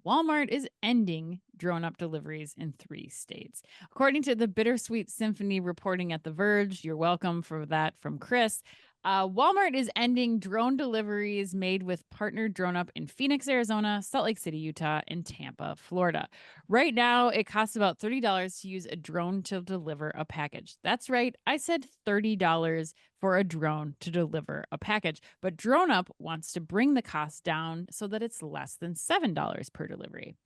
Walmart is ending drone up deliveries in 3 states. According to the Bittersweet Symphony reporting at The Verge, you're welcome for that from Chris. Walmart is ending drone deliveries made with partner drone up in Phoenix, Arizona, Salt Lake City, Utah, and Tampa, Florida. Right now, it costs about $30 to use a drone to deliver a package. That's right. I said $30 for a drone to deliver a package. But DroneUp wants to bring the cost down so that it's less than $7 per delivery.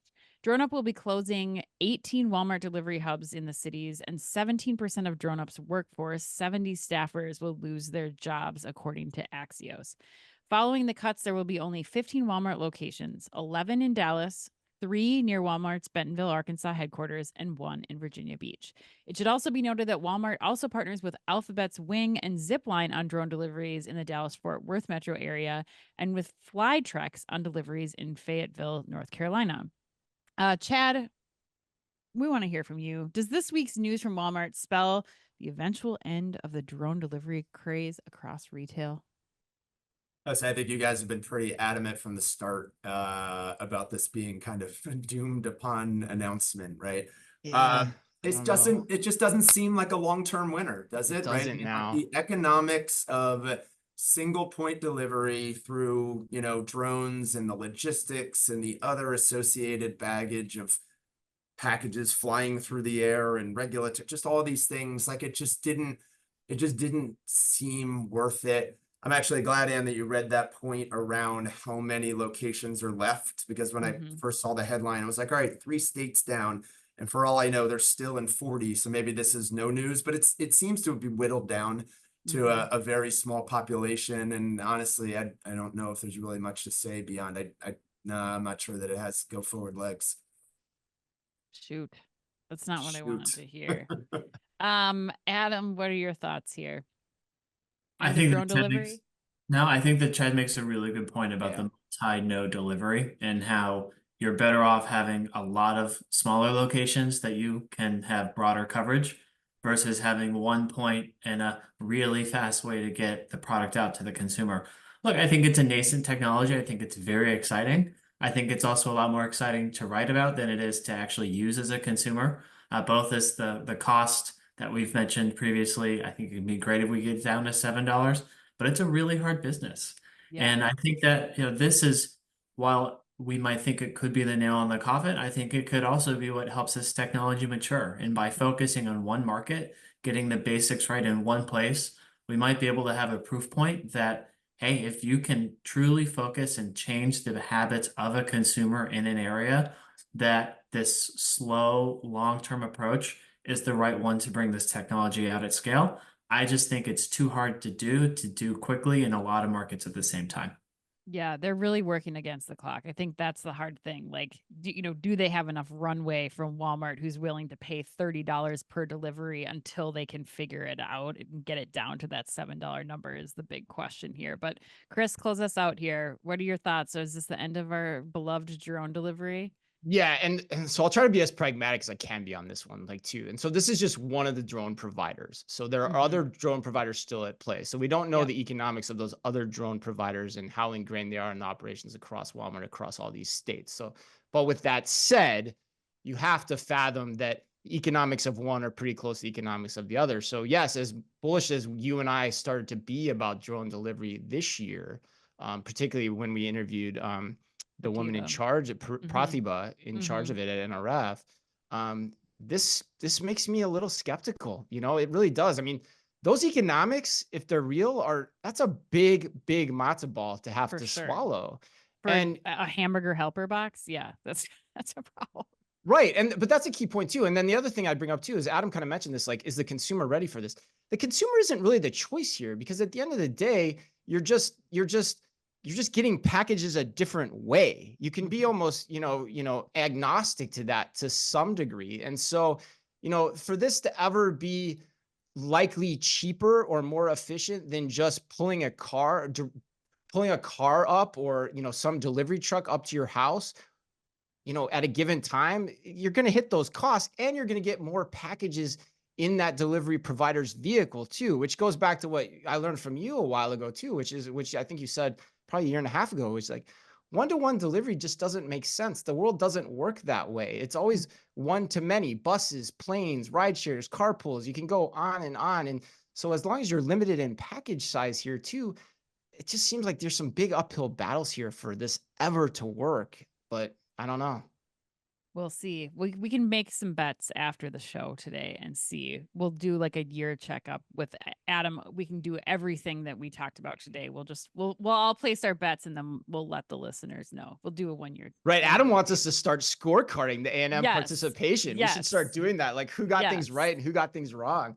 DroneUp will be closing 18 Walmart delivery hubs in the cities, and 17% of DroneUp's workforce, 70 staffers, will lose their jobs, according to Axios. Following the cuts, there will be only 15 Walmart locations, 11 in Dallas, 3 near Walmart's Bentonville, Arkansas headquarters, and 1 in Virginia Beach. It should also be noted that Walmart also partners with Alphabet's Wing and Zipline on drone deliveries in the Dallas-Fort Worth metro area, and with Flytrex on deliveries in Fayetteville, North Carolina. Chad, we want to hear from you. Does this week's news from Walmart spell the eventual end of the drone delivery craze across retail? I think you guys have been pretty adamant from the start about this being kind of doomed upon announcement, right? Yeah, It just doesn't seem like a long-term winner, does it? Right? Doesn't now. The economics of single point delivery through, drones and the logistics and the other associated baggage of packages flying through the air and regulatory, just all these things, like it just didn't seem worth it. I'm actually glad, Ann, that you read that point around how many locations are left, because when I first saw the headline, I was like, all right, 3 states down. And for all I know, they're still in 40. So maybe this is no news, but it seems to be whittled down to a very small population. And honestly, I don't know if there's really much to say beyond. I'm not sure that it has go forward legs. Shoot. That's not what I wanted to hear. Adam, what are your thoughts here? I think drone delivery? I think that Chad makes a really good point about the multi-node delivery and how you're better off having a lot of smaller locations that you can have broader coverage versus having one point and a really fast way to get the product out to the consumer. Look, I think it's a nascent technology. I think it's very exciting. I think it's also a lot more exciting to write about than it is to actually use as a consumer, both as the cost that we've mentioned previously. I think it'd be great if we get down to $7, but it's a really hard business. Yeah. And I think that, this is, while we might think it could be the nail on the coffin, I think it could also be what helps this technology mature. And by focusing on one market, getting the basics right in one place, we might be able to have a proof point that, hey, if you can truly focus and change the habits of a consumer in an area, that this slow, long-term approach is the right one to bring this technology out at scale. I just think it's too hard to do quickly in a lot of markets at the same time. Yeah, they're really working against the clock. I think that's the hard thing. Like, do they have enough runway from Walmart, who's willing to pay $30 per delivery until they can figure it out and get it down to that $7 number is the big question here. But Chris, close us out here. What are your thoughts? So is this the end of our beloved drone delivery? Yeah, and so I'll try to be as pragmatic as I can be on this one, too. And so this is just one of the drone providers. So there are other drone providers still at play. So we don't know the economics of those other drone providers and how ingrained they are in the operations across Walmart, across all these states. So, but with that said, you have to fathom that economics of one are pretty close to the economics of the other. So yes, as bullish as you and I started to be about drone delivery this year, particularly when we interviewed the woman in charge at Pratibha in charge of it at NRF, this makes me a little skeptical. It really does. I mean, those economics, if they're real, that's a big matzo ball to have to swallow. And a hamburger helper box, that's a problem. Right. But that's a key point too. And then the other thing I'd bring up too is Adam kind of mentioned this, is the consumer ready for this? The consumer isn't really the choice here, because at the end of the day, you're just getting packages a different way. You can be almost, agnostic to that to some degree. And so, for this to ever be likely cheaper or more efficient than just pulling a car up, or, some delivery truck up to your house, at a given time, you're going to hit those costs, and you're going to get more packages in that delivery provider's vehicle too, which goes back to what I learned from you a while ago too, which I think you said probably a year and a half ago, was like, one-to-one delivery just doesn't make sense. The world doesn't work that way. It's always one-to-many: buses, planes, ride shares, carpools. You can go on and on. And so as long as you're limited in package size here too, it just seems like there's some big uphill battles here for this ever to work. But I don't know. We'll see. We can make some bets after the show today and see. We'll do like a year checkup with Adam. We can do everything that we talked about today. We'll all place our bets and then we'll let the listeners know. We'll do a 1 year. Right. Adam wants us to start scorecarding the A&M Yes. participation. We should start doing that. Like, who got things right and who got things wrong.